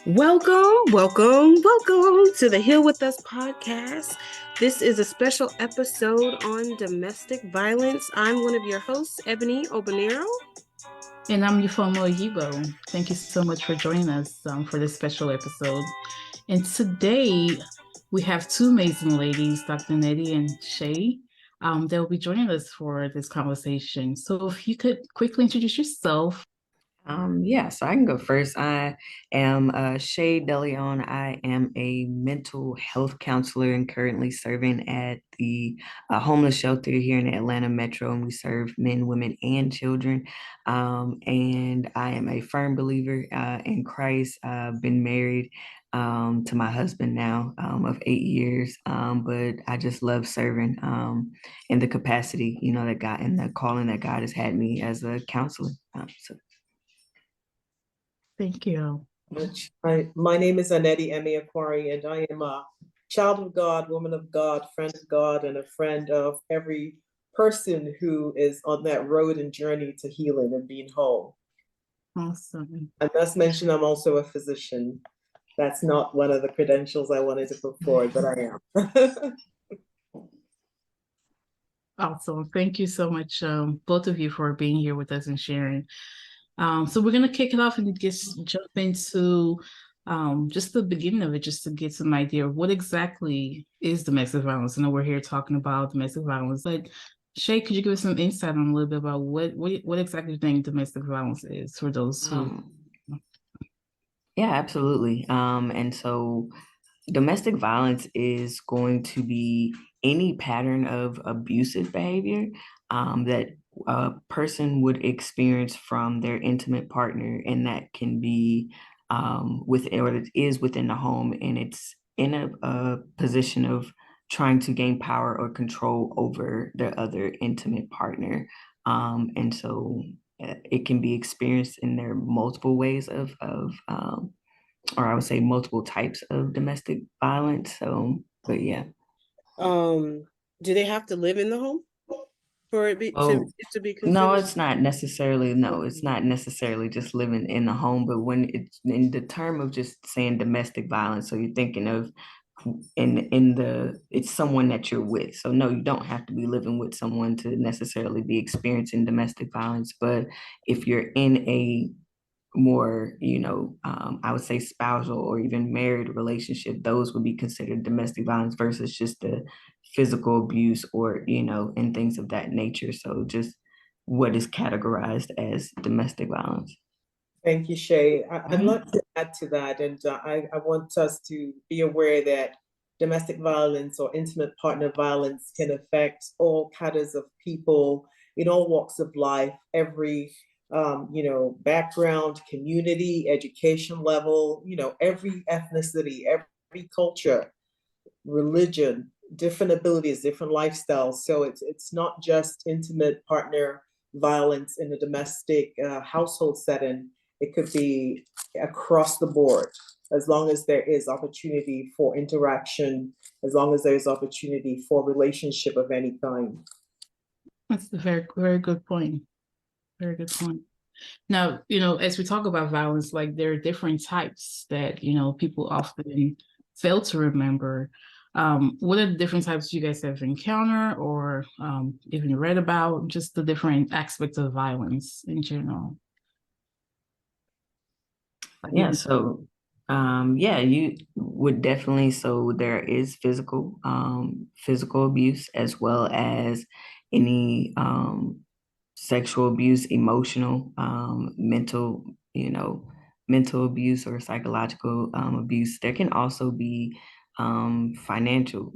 Welcome to the Heal With Us podcast. This is a special episode on domestic violence. I'm one of your hosts, Anedi Eme-Akwari. And I'm Ufuoma and Eboni. Thank you so much for joining us for this special episode. And today we have two amazing ladies, Dr. Anedi and Shay. They'll be joining us for this conversation. So if you could quickly introduce yourself. So I can go first. I am Shay DeLeon. I am a mental health counselor and currently serving at the homeless shelter here in the Atlanta Metro, and we serve men, women, and children. And I am a firm believer in Christ. I've been married to my husband now of 8 years, but I just love serving in the capacity, that God and the calling that God has had me as a counselor. Thank you. My name is Anedi Eme-Akwari, and I am a child of God, woman of God, friend of God, and a friend of every person who is on that road and journey to healing and being whole. Awesome. I must mention I'm also a physician. That's not one of the credentials I wanted to put forward, but I am. Awesome. Thank you so much, both of you, for being here with us and sharing. So we're going to kick it off and jump into just the beginning of it, just to get some idea of what exactly is domestic violence. I know we're here talking about domestic violence, but Shay, could you give us some insight on a little bit about what exactly you think domestic violence is for those who... Yeah, absolutely. And so domestic violence is going to be any pattern of abusive behavior that a person would experience from their intimate partner, and that can be or it is within the home, and it's in a position of trying to gain power or control over their other intimate partner. And so it can be experienced in their multiple ways or I would say multiple types of domestic violence. So, but yeah. Do they have to live in the home for it to be considered? No, it's not necessarily. No, it's not necessarily just living in the home, but when it's in the term of just saying domestic violence, so you're thinking of it's someone that you're with. So no, you don't have to be living with someone to necessarily be experiencing domestic violence. But if you're in a more, I would say spousal or even married relationship, those would be considered domestic violence versus just the physical abuse or, and things of that nature. So just what is categorized as domestic violence. Thank you, Shay. I'd like to add to that, and I want us to be aware that domestic violence or intimate partner violence can affect all kinds of people in all walks of life, every background, community, education level, every ethnicity, every culture, religion, different abilities, different lifestyles. So it's not just intimate partner violence in a domestic household setting. It could be across the board, as long as there is opportunity for interaction, as long as there is opportunity for relationship of any kind. That's a very, very good point. Very good point. Now, as we talk about violence, like there are different types that, people often fail to remember. What are the different types you guys have encountered or even read about, just the different aspects of violence in general? Yeah, so you would definitely, so there is physical abuse, as well as any sexual abuse, emotional, mental abuse or psychological abuse. There can also be financial,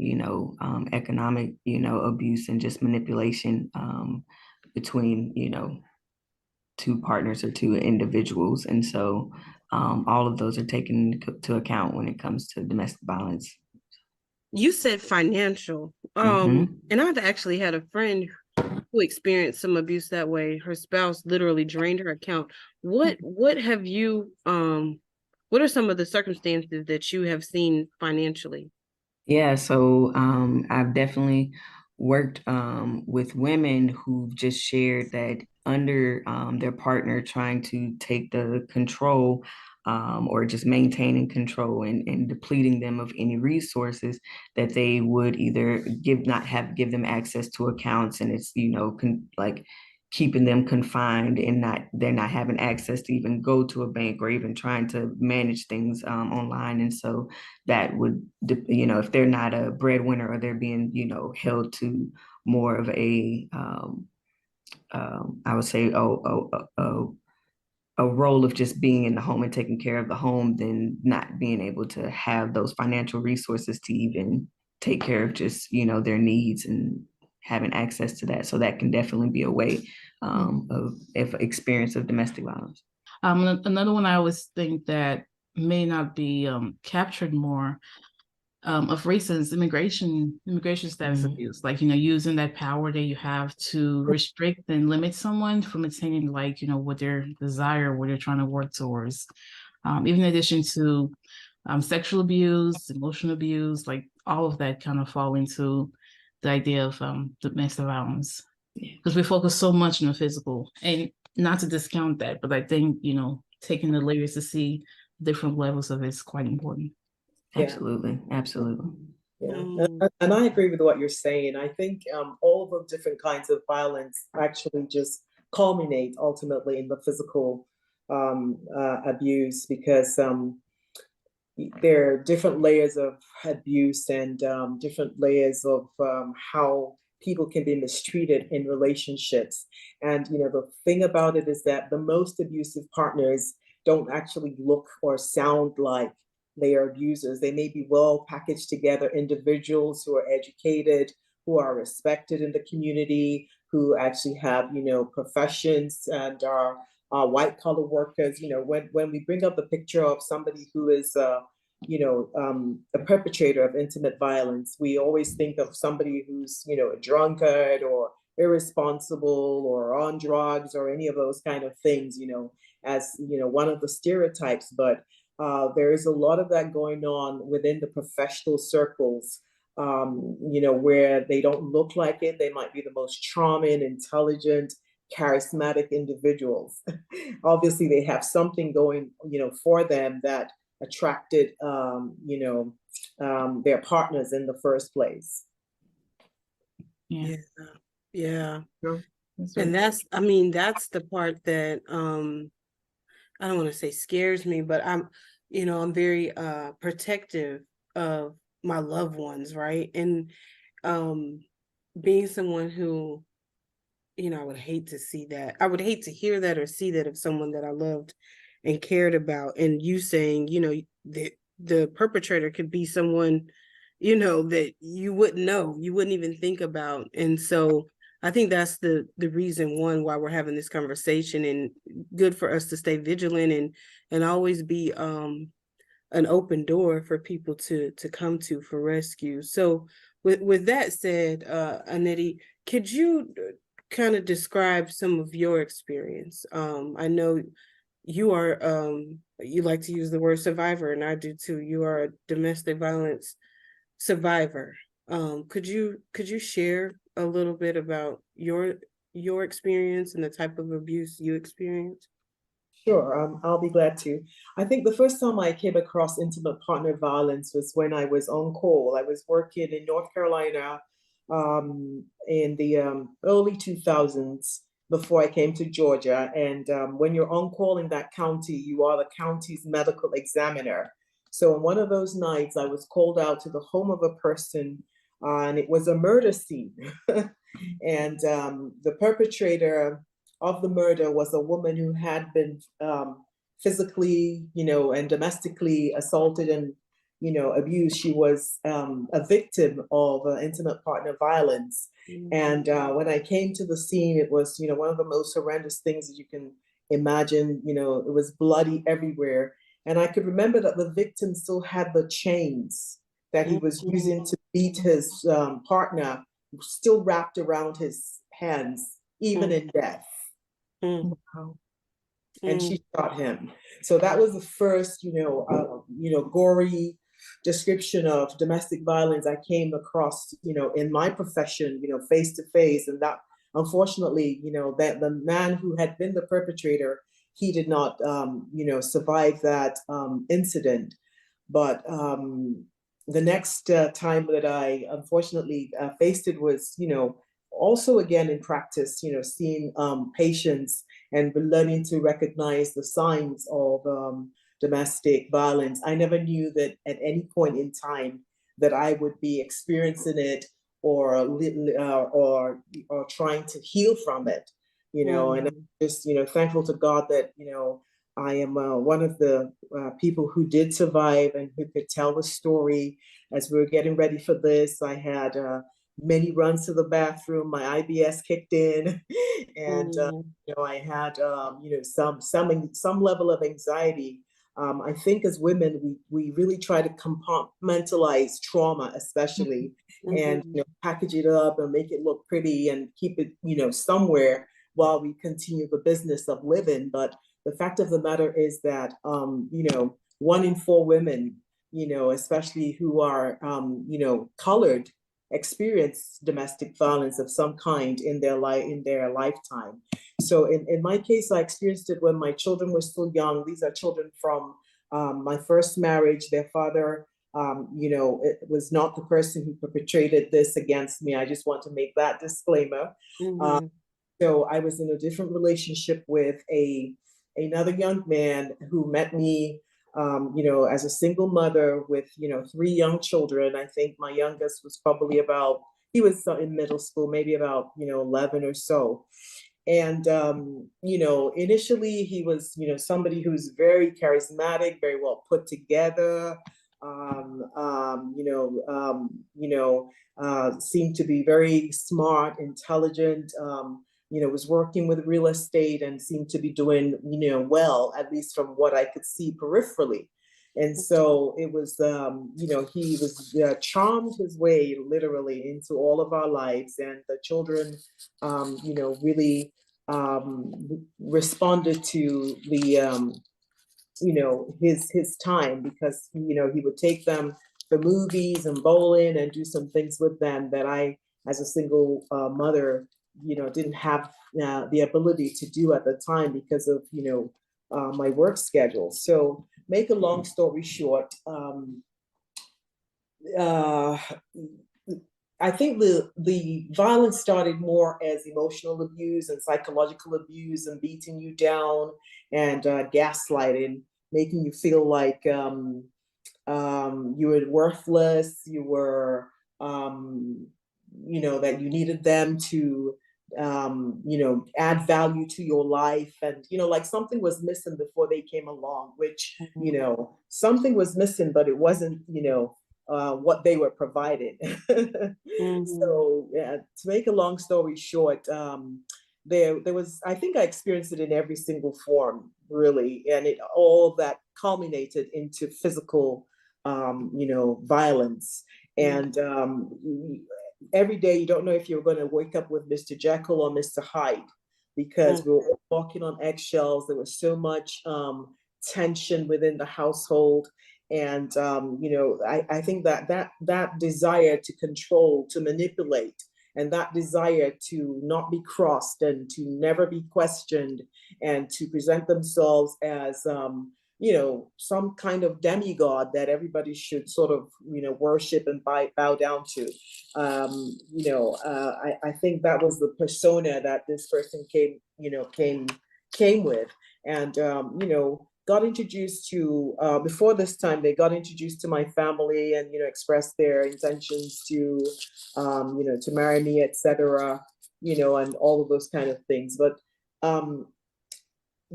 economic, abuse and just manipulation between, two partners or two individuals. And so all of those are taken into account when it comes to domestic violence. You said financial. And I've actually had a friend who experienced some abuse that way. Her spouse literally drained her account. What have you what are some of the circumstances that you have seen financially? Yeah, so I've definitely worked with women who've just shared that under their partner trying to take the control or just maintaining control and depleting them of any resources, that they would either give them access to accounts, and it's, like keeping them confined and they're not having access to even go to a bank or even trying to manage things online. And so that would, if they're not a breadwinner or they're being, held to more of a, I would say, a role of just being in the home and taking care of the home, then not being able to have those financial resources to even take care of just, their needs and having access to that. So that can definitely be a way of experience of domestic violence. Another one I always think that may not be captured more of recent immigration status abuse, like, using that power that you have to restrict and limit someone from attaining, like, what their desire, what they're trying to work towards. Even in addition to sexual abuse, emotional abuse, like all of that kind of fall into the idea of domestic violence, because we focus so much on the physical, and not to discount that, but I think, taking the layers to see different levels of it is quite important. Absolutely. Absolutely. Yeah. And I agree with what you're saying. I think all of the different kinds of violence actually just culminate ultimately in the physical abuse, because there are different layers of abuse and different layers of how people can be mistreated in relationships. And, the thing about it is that the most abusive partners don't actually look or sound like they are abusers. They may be well packaged together individuals who are educated, who are respected in the community, who actually have, professions and are white collar workers. When we bring up the picture of somebody who is, a perpetrator of intimate violence, we always think of somebody who's, a drunkard or irresponsible or on drugs or any of those kind of things, as, one of the stereotypes. But there is a lot of that going on within the professional circles, where they don't look like it. They might be the most charming, intelligent, charismatic individuals. Obviously, they have something going, for them that attracted, their partners in the first place. Yeah. Yeah. Sure. And that's the part that I don't want to say scares me, but I'm very protective of my loved ones, right? And being someone who, I would hate to see that. I would hate to hear that or see that of someone that I loved and cared about. And you saying, the perpetrator could be someone, that you wouldn't know, you wouldn't even think about. And so I think that's the reason, one, why we're having this conversation, and good for us to stay vigilant and always be an open door for people to come to for rescue. So with that said, Anedi, could you kind of describe some of your experience? I know you are you like to use the word survivor, and I do too. You are a domestic violence survivor. Could you share a little bit about your experience and the type of abuse you experienced? Sure, I'll be glad to. I think the first time I came across intimate partner violence was when I was on call. I was working in North Carolina in the early 2000s, before I came to Georgia. And when you're on call in that county, you are the county's medical examiner. So on one of those nights, I was called out to the home of a person, and it was a murder scene. And the perpetrator of the murder was a woman who had been physically, and domestically assaulted and, abused. She was a victim of intimate partner violence. And when I came to the scene, it was, one of the most horrendous things that you can imagine. It was bloody everywhere. And I could remember that the victim still had the chains that he was using to beat his partner still wrapped around his hands, even in death. And she shot him. So that was the first, gory description of domestic violence I came across, in my profession, face to face. And that, unfortunately, that the man who had been the perpetrator, he did not, survive that incident. But the next time that I unfortunately faced it was, also again in practice, seeing patients and learning to recognize the signs of domestic violence. I never knew that at any point in time that I would be experiencing it or trying to heal from it, and I'm just, thankful to God that, I am one of the people who did survive and who could tell the story. As we were getting ready for this, I had many runs to the bathroom. My IBS kicked in, and I had some level of anxiety. I think as women, we really try to compartmentalize trauma, especially, and package it up and make it look pretty and keep it somewhere while we continue the business of living. But the fact of the matter is that 1 in 4 women, especially who are colored, experience domestic violence of some kind in their lifetime. So in my case, I experienced it when my children were still young. These are children from my first marriage. Their father, it was not the person who perpetrated this against me. I just want to make that disclaimer. So I was in a different relationship with another young man who met me, as a single mother with, 3 young children. I think my youngest was probably he was in middle school, maybe about, 11 or so. And, initially he was, somebody who's very charismatic, very well put together, seemed to be very smart, intelligent, was working with real estate and seemed to be doing, well, at least from what I could see peripherally. And so it was, he was charmed his way literally into all of our lives, and the children, really responded to the, his time, because, he would take them to movies and bowling and do some things with them that I, as a single mother, didn't have the ability to do at the time because of, my work schedule. So make a long story short, I think the violence started more as emotional abuse and psychological abuse and beating you down and gaslighting, making you feel like you were worthless, you were, that you needed them to, add value to your life. And, like something was missing before they came along, which, something was missing, but it wasn't, what they were providing. So yeah, to make a long story short, there was, I think I experienced it in every single form, really. And it all that culminated into physical, violence. And every day you don't know if you're going to wake up with Mr. Jekyll or Mr. Hyde, because we were all walking on eggshells. There was so much tension within the household. And, I think that desire to control, to manipulate, and that desire to not be crossed and to never be questioned and to present themselves as, some kind of demigod that everybody should sort of, worship and bow down to. I think that was the persona that this person came with. And, got introduced to, before this time, they got introduced to my family and, expressed their intentions to, to marry me, etc., and all of those kind of things. But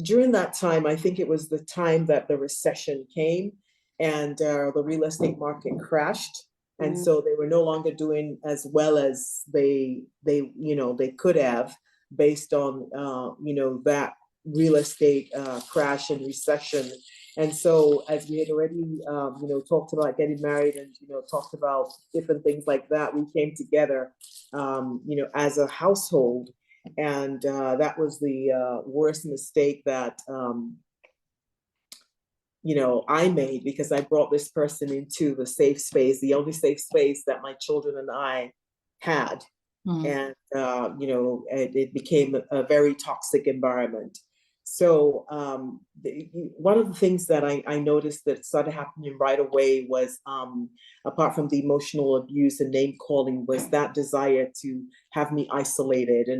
during that time, I think it was the time that the recession came and the real estate market crashed. And so they were no longer doing as well as they could have, based on, that real estate crash and recession. And so, as we had already, talked about getting married and, talked about different things like that, we came together, as a household. And that was the worst mistake that I made, because I brought this person into the safe space, the only safe space that my children and I had. And, it became a very toxic environment. So one of the things that I noticed that started happening right away was, apart from the emotional abuse and name calling, was that desire to have me isolated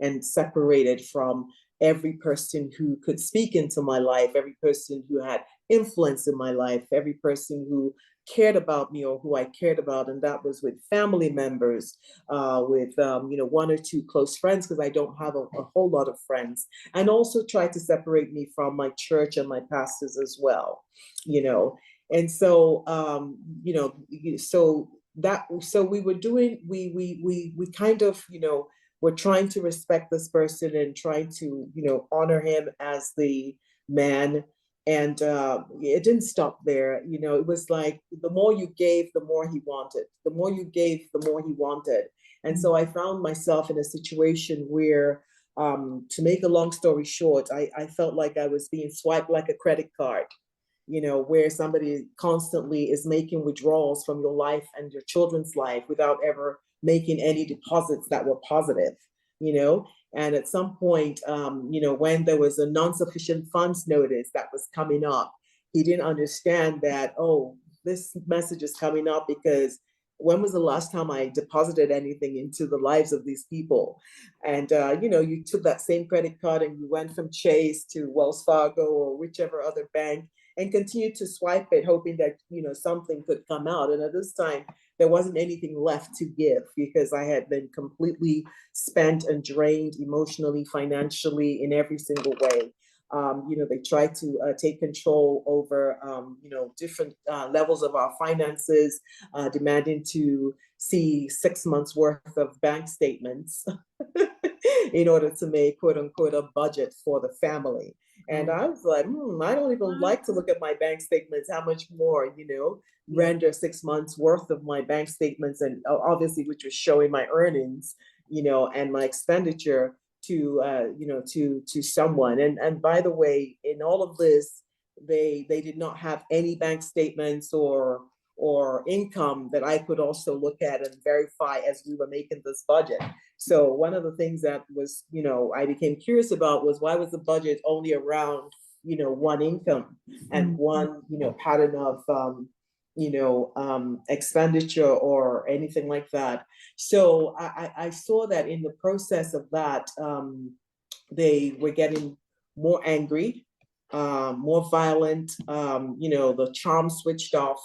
and separated from every person who could speak into my life, every person who had influence in my life, every person who cared about me or who I cared about. And that was with family members, with one or two close friends, because I don't have a whole lot of friends, and also tried to separate me from my church and my pastors as well. And so so we were doing, we kind of, we're trying to respect this person and trying to, honor him as the man. And it didn't stop there. It was like the more you gave, the more he wanted. The more you gave, the more he wanted. And so I found myself in a situation where, to make a long story short, I felt like I was being swiped like a credit card, where somebody constantly is making withdrawals from your life and your children's life without ever making any deposits that were positive, and at some point, when there was a non-sufficient funds notice that was coming up, he didn't understand that, oh, this message is coming up because when was the last time I deposited anything into the lives of these people? And, you took that same credit card and you went from Chase to Wells Fargo or whichever other bank and continued to swipe it, hoping that, something could come out. And at this time, there wasn't anything left to give because I had been completely spent and drained emotionally, financially, in every single way. They tried to take control over, different levels of our finances, demanding to see 6 months worth of bank statements in order to make, quote unquote, a budget for the family. And I was like, I don't even like to look at my bank statements, how much more, render 6 months worth of my bank statements, and obviously, which was showing my earnings, and my expenditure to someone. And by the way, in all of this, they did not have any bank statements or income that I could also look at and verify as we were making this budget. So one of the things that was, I became curious about was, why was the budget only around, one income and one, pattern of, expenditure or anything like that. So I saw that in the process of that, they were getting more angry, more violent, the charm switched off.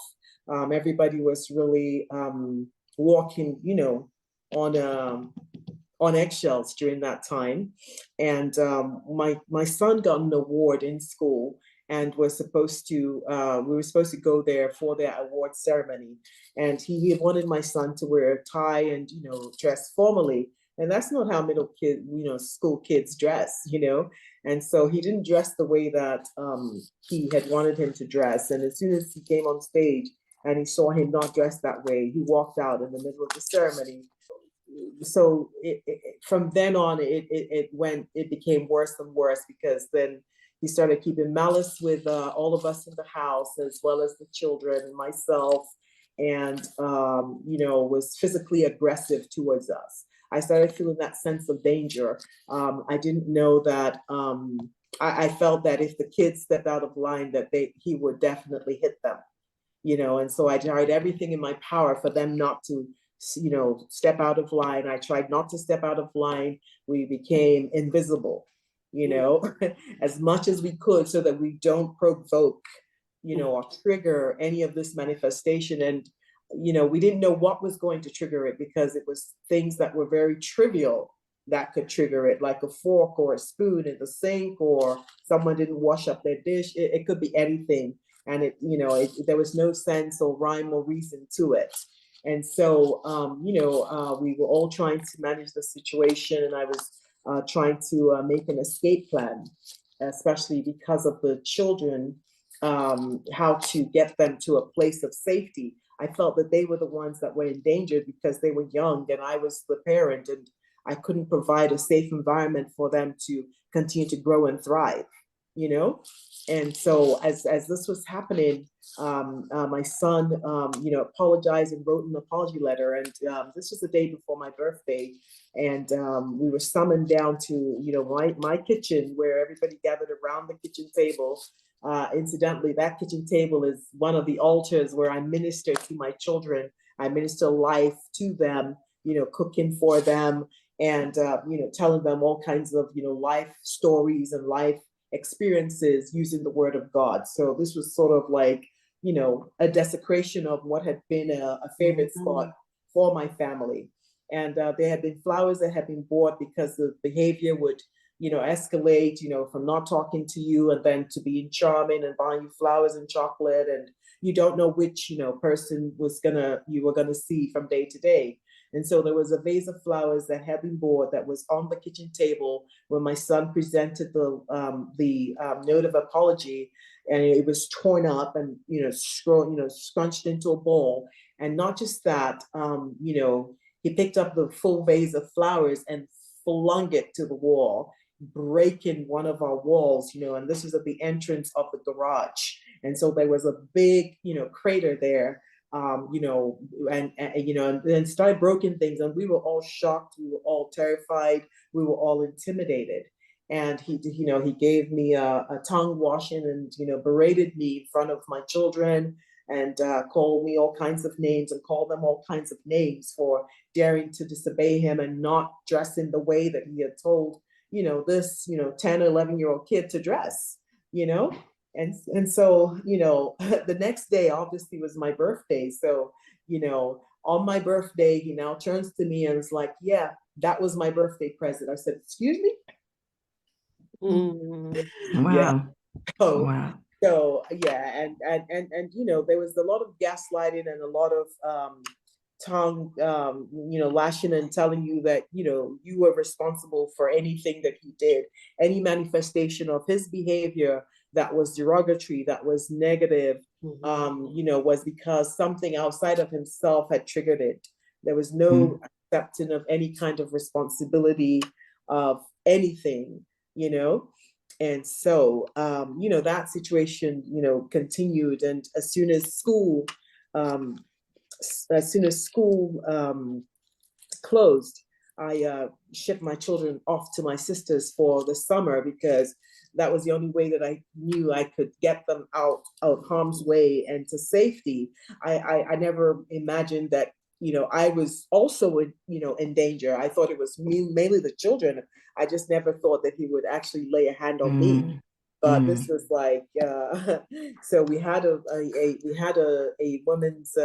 Everybody was really walking, on eggshells during that time. And my son got an award in school and was supposed to, we were supposed to go there for their award ceremony. And he wanted my son to wear a tie and, dress formally. And that's not how school kids dress, And so he didn't dress the way that he had wanted him to dress. And as soon as he came on stage and he saw him not dressed that way, he walked out in the middle of the ceremony. So from then on, it became worse and worse, because then he started keeping malice with all of us in the house, as well as the children and myself, and was physically aggressive towards us. I started feeling that sense of danger. I didn't know that. I felt that if the kids stepped out of line, that he would definitely hit them. And so I tried everything in my power for them not to step out of line. I tried not to step out of line. We became invisible, as much as we could, so that we don't provoke, or trigger any of this manifestation. And, we didn't know what was going to trigger it, because it was things that were very trivial that could trigger it, like a fork or a spoon in the sink, or someone didn't wash up their dish. It could be anything. And there was no sense or rhyme or reason to it. And so, we were all trying to manage the situation, and I was trying to make an escape plan, especially because of the children, how to get them to a place of safety. I felt that they were the ones that were in danger because they were young, and I was the parent, and I couldn't provide a safe environment for them to continue to grow and thrive, And so as this was happening, my son, apologized and wrote an apology letter. And this was the day before my birthday. And we were summoned down to, my kitchen, where everybody gathered around the kitchen table. Incidentally, that kitchen table is one of the altars where I minister to my children. I minister life to them, cooking for them, and telling them all kinds of life stories and life experiences using the word of God. So this was sort of like a desecration of what had been a favorite spot for my family. And there had been flowers that had been bought because the behavior would escalate, from not talking to you and then to being charming and buying you flowers and chocolate, and you don't know which person you were gonna see from day to day. And so there was a vase of flowers that had been bought that was on the kitchen table when my son presented the note of apology, and it was torn up and scrunched into a ball. And not just that, he picked up the full vase of flowers and flung it to the wall, breaking one of our walls, and this was at the entrance of the garage. And so there was a big, crater there, and then started breaking things. And we were all shocked. We were all terrified. We were all intimidated. And he gave me a tongue washing and, berated me in front of my children, and called me all kinds of names and called them all kinds of names for daring to disobey him and not dressing the way that he had told, this, 10 or 11-year-old kid to dress, And so, the next day obviously was my birthday. So, on my birthday, he now turns to me and is like, yeah, that was my birthday present. I said, excuse me? Wow. Yeah. Oh, wow. So yeah, and there was a lot of gaslighting and a lot of tongue lashing and telling you that you were responsible for anything that he did, any manifestation of his behavior that was derogatory, that was negative, was because something outside of himself had triggered it. There was no accepting of any kind of responsibility of anything, And so, that situation, continued. And as soon as school closed, I shipped my children off to my sisters for the summer, because that was the only way that I knew I could get them out of harm's way and to safety. I never imagined that, I was also in danger. I thought it was mainly the children. I just never thought that he would actually lay a hand on me. But this was like, so we had a women's,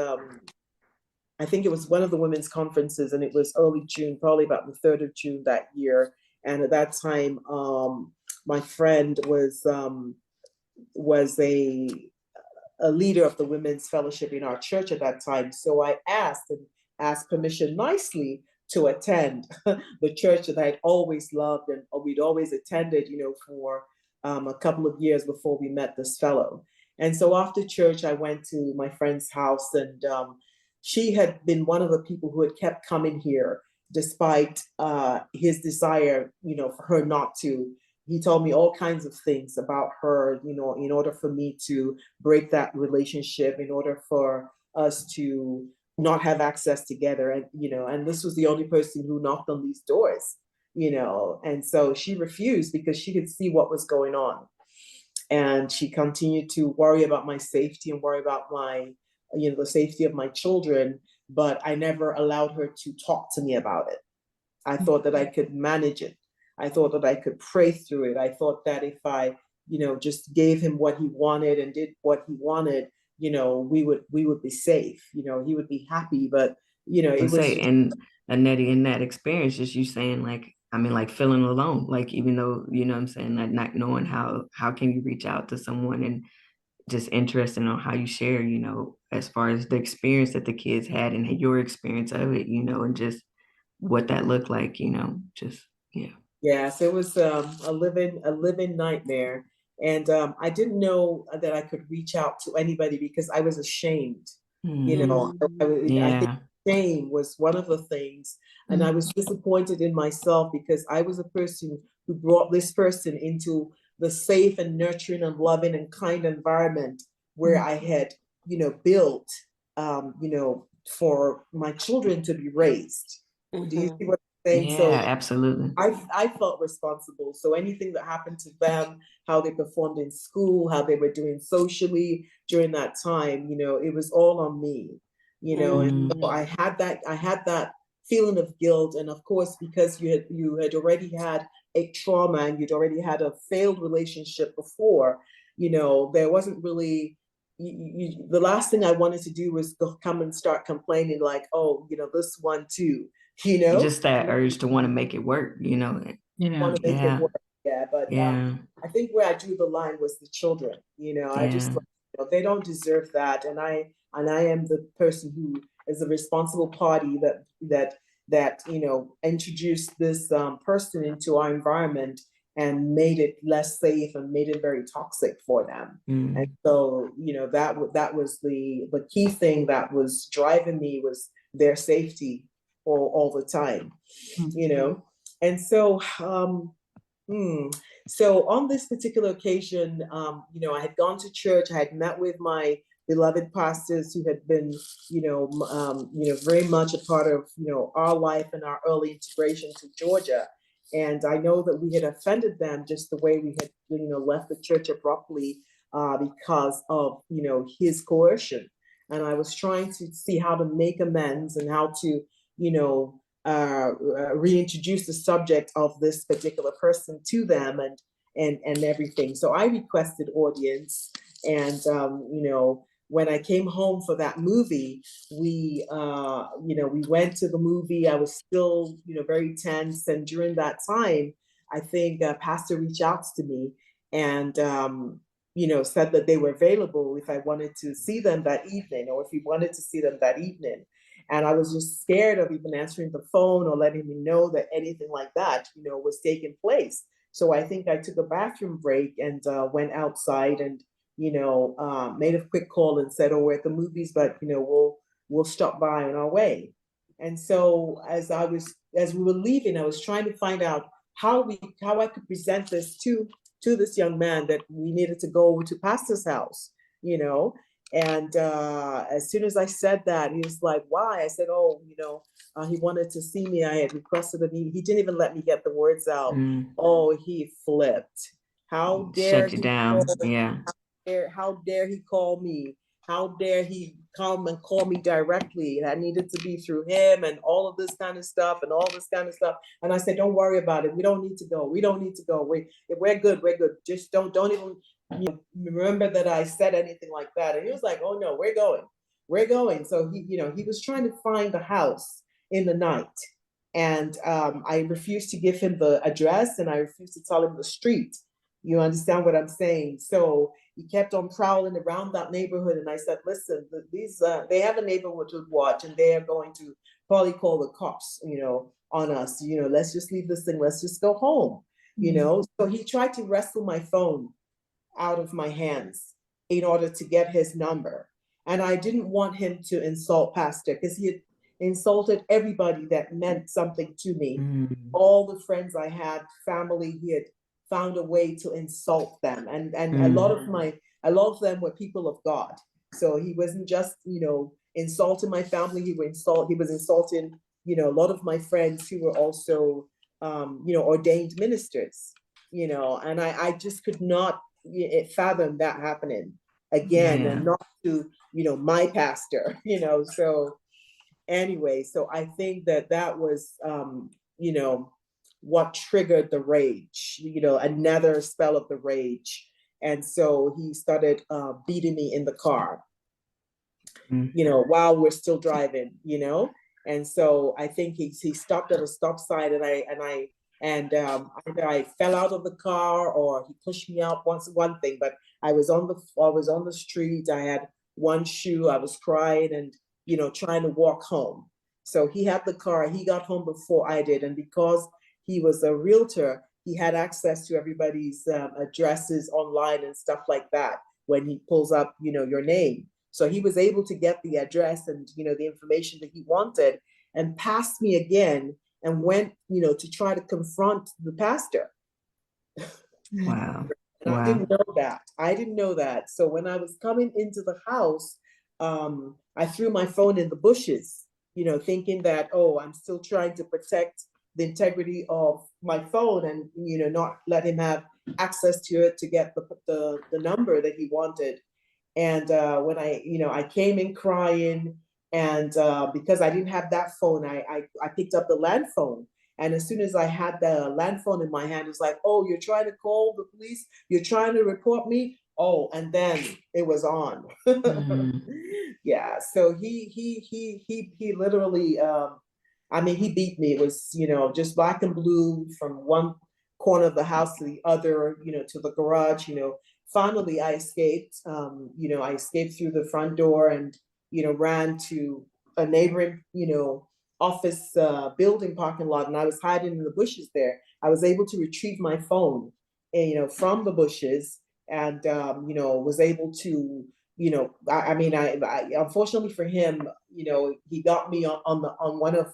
I think it was one of the women's conferences, and it was early June, probably about the 3rd of June that year. And at that time, my friend was a leader of the women's fellowship in our church at that time. So I asked permission nicely to attend the church that I'd always loved and we'd always attended, for a couple of years before we met this fellow. And so after church, I went to my friend's house, and she had been one of the people who had kept coming here despite his desire, for her not to. He told me all kinds of things about her, in order for me to break that relationship, in order for us to not have access together. And, and this was the only person who knocked on these doors, and so she refused because she could see what was going on. And she continued to worry about my safety and worry about my, the safety of my children. But I never allowed her to talk to me about it. I thought that I could manage it. I thought that I could pray through it. I thought that if I, just gave him what he wanted and did what he wanted, we would be safe. He would be happy. But it was. And Anedi, in that experience, just you saying feeling alone, like, even though, what I'm saying, like, not knowing how can you reach out to someone, and just interested on how you share, as far as the experience that the kids had and your experience of it, and just what that looked like, just, yeah. Yes, it was a living nightmare. And I didn't know that I could reach out to anybody because I was ashamed. I think shame was one of the things. And I was disappointed in myself because I was a person who brought this person into the safe and nurturing and loving and kind environment where I had, built, for my children to be raised. Do you see what I'm saying? Yeah, So absolutely. I felt responsible. So anything that happened to them, how they performed in school, how they were doing socially during that time, it was all on me, and so I had that feeling of guilt. And of course, because you had already had a trauma and you'd already had a failed relationship before, there wasn't really the last thing I wanted to do was come and start complaining like, oh, this one too, Just that urge to want to make it work, want to make it work. Yeah, but I think where I drew the line was the children. I just they don't deserve that, and I am the person who is a responsible party that introduced this person into our environment and made it less safe and made it very toxic for them. And so that was the key thing that was driving me, was their safety all the time, and so so on this particular occasion, I had gone to church. I had met with my beloved pastors who had been, very much a part of, our life and our early integration to Georgia. And I know that we had offended them just the way we had, left the church abruptly because of, his coercion. And I was trying to see how to make amends and how to, reintroduce the subject of this particular person to them and everything. So I requested audience, and when I came home for that movie, we went to the movie. I was still very tense, and during that time, I think Pastor reached out to me and said that they were available if I wanted to see them that evening, or if he wanted to see them that evening. And I was just scared of even answering the phone or letting me know that anything like that, was taking place. So I think I took a bathroom break and went outside and, made a quick call and said, oh, we're at the movies, but, we'll stop by on our way. And so as we were leaving, I was trying to find out how I could present this to this young man that we needed to go to Pastor's house, And as soon as I said that, he was like, why? I said, oh, he wanted to see me. I had requested a meeting. He didn't even let me get the words out. Oh, he flipped. How dare shut you down. How dare he call me? How dare he come and call me directly? That needed to be through him, and all of this kind of stuff and all this kind of stuff. And I said, don't worry about it. We don't need to go. We're good. We're good. Just don't even remember that I said anything like that. And he was like, oh no, we're going. So he was trying to find the house in the night. And I refused to give him the address, and I refused to tell him the street. You understand what I'm saying? So he kept on prowling around that neighborhood. And I said, listen, they have a neighborhood watch, and they are going to probably call the cops, on us. Let's just leave this thing. Let's just go home. So he tried to wrestle my phone out of my hands in order to get his number. And I didn't want him to insult Pastor, because he had insulted everybody that meant something to me. All the friends I had, family, he had found a way to insult them. And a lot of them were people of God. So he wasn't just, insulting my family. He was insulting, a lot of my friends who were also, ordained ministers, and I just could not fathom that happening again, and not to, my pastor, so anyway, so I think that was, what triggered the rage, another spell of the rage. And so he started beating me in the car, while we're still driving, and so I think he stopped at a stop sign, and either I fell out of the car or he pushed me out. One thing, but I was on the street. I had one shoe. I was crying and trying to walk home. So he had the car. He got home before I did, and because he was a realtor, he had access to everybody's addresses online and stuff like that when he pulls up, your name. So he was able to get the address and, the information that he wanted, and passed me again and went, to try to confront the pastor. Wow. And I didn't know that. I didn't know that. So when I was coming into the house, I threw my phone in the bushes, thinking that, oh, I'm still trying to protect the integrity of my phone and, not let him have access to it to get the number that he wanted. And when I came in crying, and because I didn't have that phone, I picked up the land phone. And as soon as I had the land phone in my hand, it's like, oh, you're trying to call the police? You're trying to report me? Oh, and then it was on. Yeah. So he literally, he beat me. It was, just black and blue from one corner of the house to the other, to the garage. Finally I escaped. I escaped through the front door and, ran to a neighboring, office building parking lot, and I was hiding in the bushes there. I was able to retrieve my phone, from the bushes, and was able to, I unfortunately for him, he got me on one of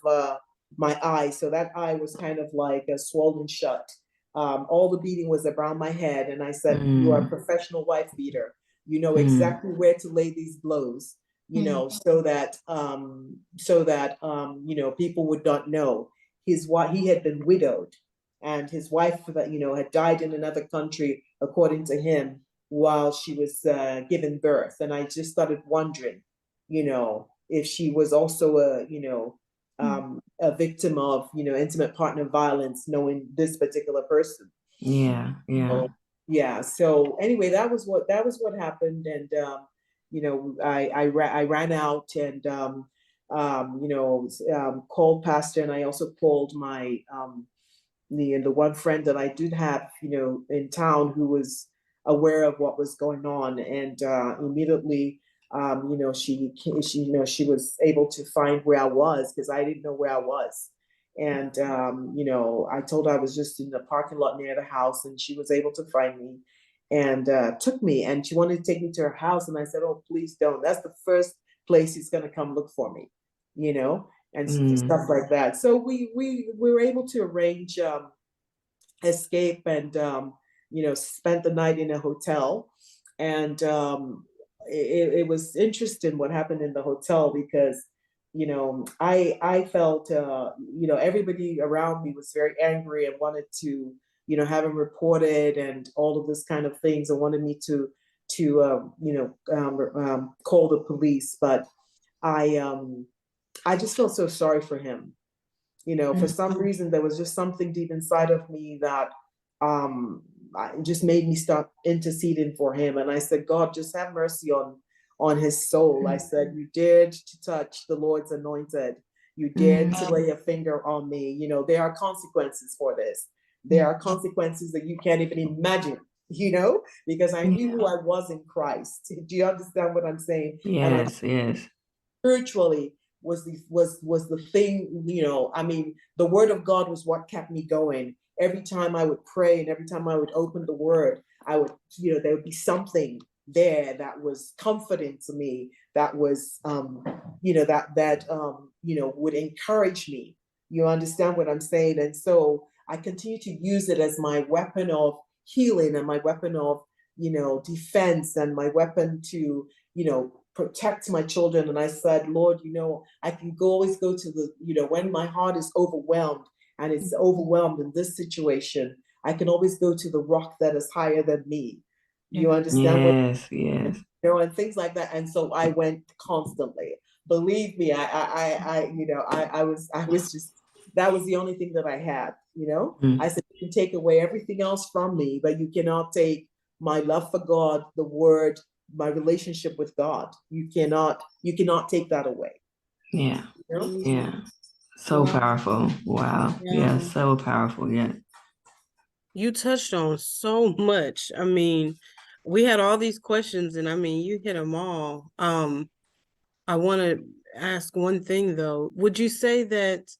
my eyes, so that eye was kind of like swollen shut. All the beating was around my head, and I said, "You are a professional wife beater. You know exactly where to lay these blows." So that people would not know he had been widowed, and his wife had died in another country, according to him, while she was giving birth. And I just started wondering, if she was also a victim of intimate partner violence, knowing this particular person. Yeah. Yeah. So anyway, that was what happened, and I ran out and called pastor, and I also called my the one friend that I did have in town who was aware of what was going on, and immediately she was able to find where I was, because I didn't know where I was. And I told her I was just in the parking lot near the house, and she was able to find me and took me, and she wanted to take me to her house, and I said, oh, please don't. That's the first place he's going to come look for me, and stuff like that. So we were able to arrange escape, and spent the night in a hotel. And it was interesting what happened in the hotel, because I felt everybody around me was very angry and wanted to have him reported and all of this kind of things, and wanted me to call the police. But I just felt so sorry for him. For some reason, there was just something deep inside of me that just made me start interceding for him. And I said, God, just have mercy on his soul. I said, you dared to touch the Lord's anointed. You dared to lay a finger on me. There are consequences for this. There are consequences that you can't even imagine, because I knew who I was in Christ. Do you understand what I'm saying? Yes. Spiritually was the thing, the word of God was what kept me going. Every time I would pray and every time I would open the word, I would, there would be something there that was comforting to me, that was, would encourage me. You understand what I'm saying? And so I continue to use it as my weapon of healing, and my weapon of, defense, and my weapon to, protect my children. And I said, Lord, I can always go to the, when my heart is overwhelmed, and it's overwhelmed in this situation, I can always go to the rock that is higher than me. You understand? Yes. And things like that. And so I went constantly. Believe me, I was just, that was the only thing that I had, I said, you can take away everything else from me, but you cannot take my love for God, the word, my relationship with God. You cannot take that away. Yeah. So powerful. Wow. Yeah, so powerful. Yeah. You touched on so much. We had all these questions, and you hit them all. I want to ask one thing though. Would you say that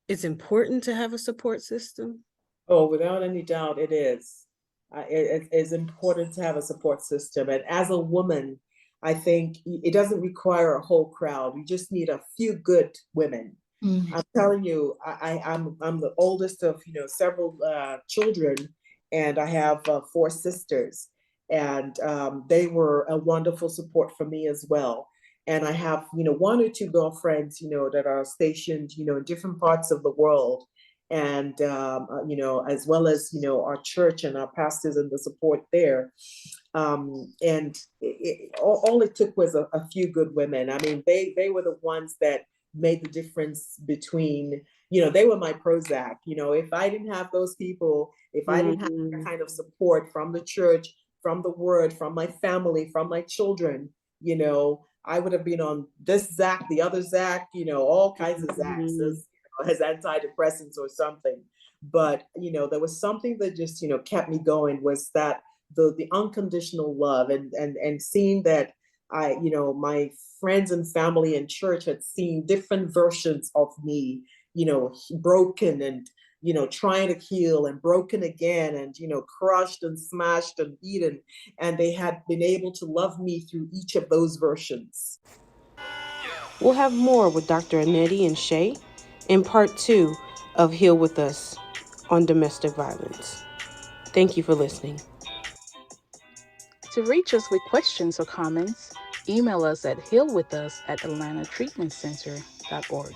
it's important to have a support system? Oh, without any doubt, it is. It is important to have a support system. And as a woman, I think it doesn't require a whole crowd. You just need a few good women. I'm telling you, I'm the oldest of several children, and I have 4 sisters, and they were a wonderful support for me as well. And I have, 1 or 2 girlfriends, that are stationed, in different parts of the world. And, as well as, our church and our pastors and the support there. And all it took was a few good women. I mean, they were the ones that made the difference between, they were my Prozac. If I didn't have those people, if I didn't have that kind of support from the church, from the word, from my family, from my children, I would have been on this Zach, the other Zach, all kinds of Zachs as antidepressants or something. But, there was something that just, kept me going, was that the unconditional love, and seeing that my friends and family and church had seen different versions of me, broken and, trying to heal, and broken again, and, crushed and smashed and beaten. And they had been able to love me through each of those versions. We'll have more with Dr. Anedi and Shay in part 2 of Heal With Us on domestic violence. Thank you for listening. To reach us with questions or comments, email us at healwithus@atlantatreatmentcenter.org.